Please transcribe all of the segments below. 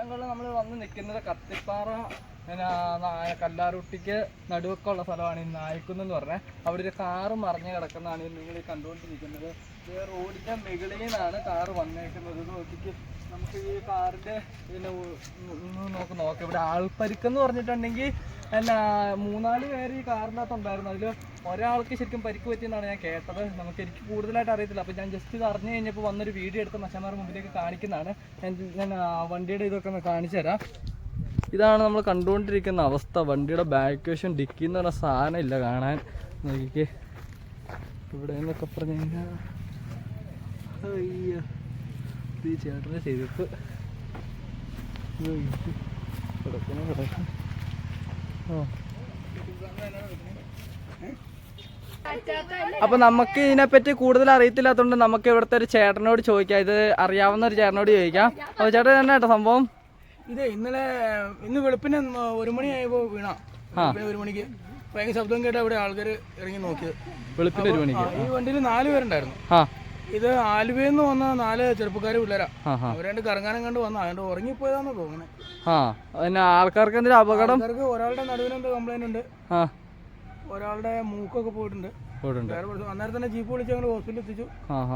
സ്ഥലങ്ങളിൽ നമ്മൾ വന്ന് നിൽക്കുന്നത് കത്തിപ്പാറ കല്ലാറുട്ടിക്ക് നടുവൊക്കെയുള്ള സ്ഥലമാണ് ഈ നായ്ക്കുന്ന് എന്ന് പറഞ്ഞാൽ. അവിടെ ഒരു കാറ് മറിഞ്ഞ് കിടക്കുന്നതാണ് നിങ്ങൾ ഈ കണ്ടുകൊണ്ടിരിക്കുന്നത്. ഈ റോഡിൻ്റെ മുകളിൽ നിന്നാണ് കാറ് വന്നേക്കുന്നത്. നോക്കിക്ക് നമുക്ക് ഈ കാറിൻ്റെ പിന്നെ നോക്കാം. ഇവിടെ ആൾപ്പരിക്കെന്ന് പറഞ്ഞിട്ടുണ്ടെങ്കിൽ എന്നാ 3-4 പേര് ഈ കാറിനകത്ത് ഉണ്ടായിരുന്നു. അതിൽ ഒരാൾക്ക് ശരിക്കും പരിക്ക് പറ്റിയെന്നാണ് ഞാൻ കേട്ടത്. എനിക്ക് കൂടുതലായിട്ട് അറിയത്തില്ല. അപ്പോൾ ഞാൻ ജസ്റ്റ് ഇത് അറിഞ്ഞു കഴിഞ്ഞപ്പോൾ വന്നൊരു വീഡിയോ എടുത്ത് മച്ചന്മാരുടെ മുമ്പിലേക്ക് കാണിക്കുന്നതാണ്. ഞാൻ വണ്ടിയുടെ ഇതൊക്കെ ഒന്ന് കാണിച്ചു തരാം. ഇതാണ് നമ്മൾ കണ്ടുകൊണ്ടിരിക്കുന്ന അവസ്ഥ. വണ്ടിയുടെ ബാക്ക് വശം ഡിക്കി എന്ന് പറഞ്ഞ സാധനം ഇല്ല കാണാൻ. നോക്കിക്ക് ഇവിടെ എന്നൊക്കെ പറഞ്ഞു കഴിഞ്ഞാൽ അയ്യോ ഈ ചേട്ടൻ്റെ ചെരുപ്പ് കിടക്കണം. അപ്പൊ നമുക്ക് ഇതിനെപ്പറ്റി കൂടുതൽ അറിയത്തില്ലാത്തതുകൊണ്ട് നമുക്ക് ഇവിടുത്തെ ഒരു ചേട്ടനോട് ചോദിക്കാം. ഇത് അറിയാവുന്ന ഒരു ചേട്ടനോട് ചോദിക്കാം. അപ്പോൾ ചേട്ടൻ തന്നെ കേട്ടോ സംഭവം. ഇത് ഇന്ന് വെളുപ്പിന് 1 മണിയായപ്പോ വീണ. 1 മണിക്ക് ഭയങ്കര ശബ്ദം കേട്ട അവിടെ ആൾക്കാർ ഇറങ്ങി നോക്കിയത്. വെളുപ്പിന് 1 മണിക്ക് ഈ വണ്ടിയിൽ 4 പേരുണ്ടായിരുന്നു. ഇത് ആലുവയിൽ നിന്ന് വന്ന 4 ചെറുപ്പക്കാര് പിള്ളേരാ. അവരാണ്ട് കറങ്ങാനും കണ്ട് വന്ന അതുകൊണ്ട് ഉറങ്ങിപ്പോയതാന്ന് തോന്നുന്നത്. ആൾക്കാർക്ക് എന്തെങ്കിലും അപകടം? ഒരാളുടെ നടുവിനെന്തോ കംപ്ലൈന്റ് ഉണ്ട്, ഒരാളുടെ മൂക്കൊക്കെ പോയിട്ടുണ്ട്. അന്നേരം തന്നെ ജീപ്പ് വിളിച്ച് ഞങ്ങൾ ഹോസ്പിറ്റലിൽ എത്തിച്ചു.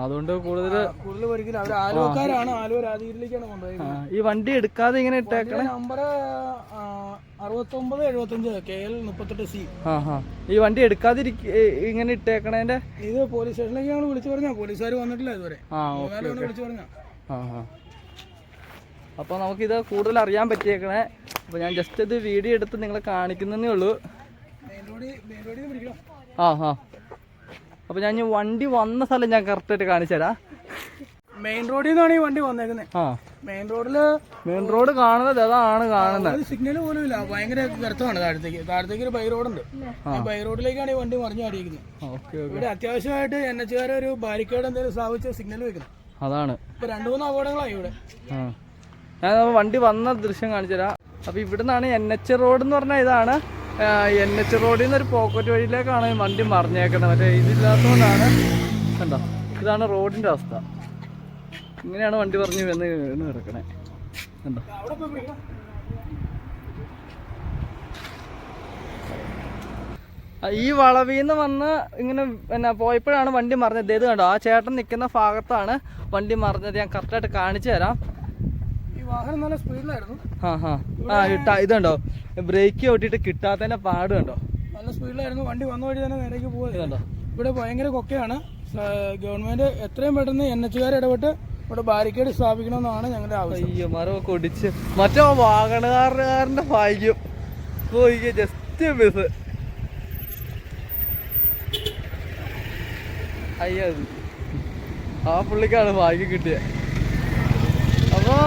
അതുകൊണ്ട് കൂടുതൽ പരിക്കില്ല. അവർ ആലുവക്കാരാണ്. ആലുവ രാജഗിരിയിലേക്കാണ് കൊണ്ടുപോയത്. ഈ വണ്ടി എടുക്കാതെ ഇങ്ങനെ ഇട്ടേക്കണേ. Number 6975 KL 38C. ഈ വണ്ടി എടുക്കാതെ ഇങ്ങനെ ഇട്ടേക്കണേന്റെ ഇത് പോലീസ് സ്റ്റേഷനിലേക്ക് ഞങ്ങൾ വിളിച്ചു പറഞ്ഞ പോലീസുകാർ വന്നിട്ടില്ല ഇതുവരെ. വിളിച്ചു പറഞ്ഞ അപ്പോൾ നമുക്കിത് കൂടുതൽ അറിയാൻ പറ്റിയേക്കണേ. അപ്പോൾ ഞാൻ ജസ്റ്റ് ഇത് വീഡിയോ എടുത്ത് നിങ്ങളെ കാണിക്കുന്നതേ ഉള്ളൂ. അപ്പോൾ ഞാൻ വണ്ടി വന്ന സ്ഥലം ഞാൻ കറക്റ്റായിട്ട് കാണിച്ചു തരാം. മെയിൻ റോഡിൽ നിന്നാണ് ഈ വണ്ടി വന്നേക്കുന്നത്. മെയിൻ റോഡ് കാണുന്നത് അതാണ് കാണുന്നത്. സിഗ്നൽ പോലും ഇല്ല. ഭയങ്കര കറുത്തമാണ്. താഴത്തേക്ക് ഒരു ബൈ റോഡുണ്ട്. ബൈ റോഡിലേക്കാണ് ഈ വണ്ടി മറിഞ്ഞു കാണിക്കുന്നത്. ഇവിടെ അത്യാവശ്യമായിട്ട് NH ഒരു ബാരിക്കേഡ് എന്തെങ്കിലും സ്ഥാപിച്ച് സിഗ്നൽ വെക്കണം. അതാണ് ഇപ്പൊ 2-3 അപകടങ്ങളായി ഇവിടെ. ഞാൻ വണ്ടി വന്ന ദൃശ്യം കാണിച്ചു തരാം. അപ്പൊ ഇവിടുന്നാണ് NH റോഡ് എന്ന് പറഞ്ഞാൽ ഇതാണ്. NH റോഡിൽ നിന്ന് ഒരു പോക്കറ്റ് വഴിയിലേക്കാണ് വണ്ടി മറിഞ്ഞേക്കുന്നത്. മറ്റേ ഇതില്ലാത്തതുകൊണ്ടാണ്. കണ്ടോ, ഇതാണ് റോഡിന്റെ അവസ്ഥ. ഇങ്ങനെയാണ് വണ്ടി പറഞ്ഞു വന്ന് കിടക്കണേ. കണ്ടോ, ഈ വളവിൽ നിന്ന് വന്ന് ഇങ്ങനെ പിന്നെ പോയപ്പോഴാണ് വണ്ടി മറിഞ്ഞത്. ഇത് കണ്ടോ, ആ ചേട്ടൻ നിൽക്കുന്ന ഭാഗത്താണ് വണ്ടി മറിഞ്ഞത്. ഞാൻ കറക്റ്റായിട്ട് കാണിച്ചു തരാം. നല്ല സ്പീഡിലായിരുന്നു. ഇതുണ്ടോ, ബ്രേക്ക് ഓട്ടിട്ട് കിട്ടാത്തതിന്റെ പാട് കണ്ടോ. നല്ല സ്പീഡിലായിരുന്നു. വണ്ടി വന്ന വഴി തന്നെ നേരേക്ക് പോയത്. ഇവിടെ ഭയങ്കര കൊക്കയാണ്. ഗവൺമെന്റ് എത്രയും പെട്ടെന്ന് NH ഇടപെട്ട് ഇവിടെ ബാരിക്കേഡ് സ്ഥാപിക്കണമെന്നാണ് ഞങ്ങളുടെ ആവശ്യം. അയ്യോ, മരമൊക്കെ ഒടിച്ച് മറ്റോ വാഹനക്കാരന്റെ ഭാഗ്യം പോയി. Just miss. അയ്യോ, ആ പുള്ളിക്കാണ് ഭാഗ്യം കിട്ടിയത്. അപ്പോൾ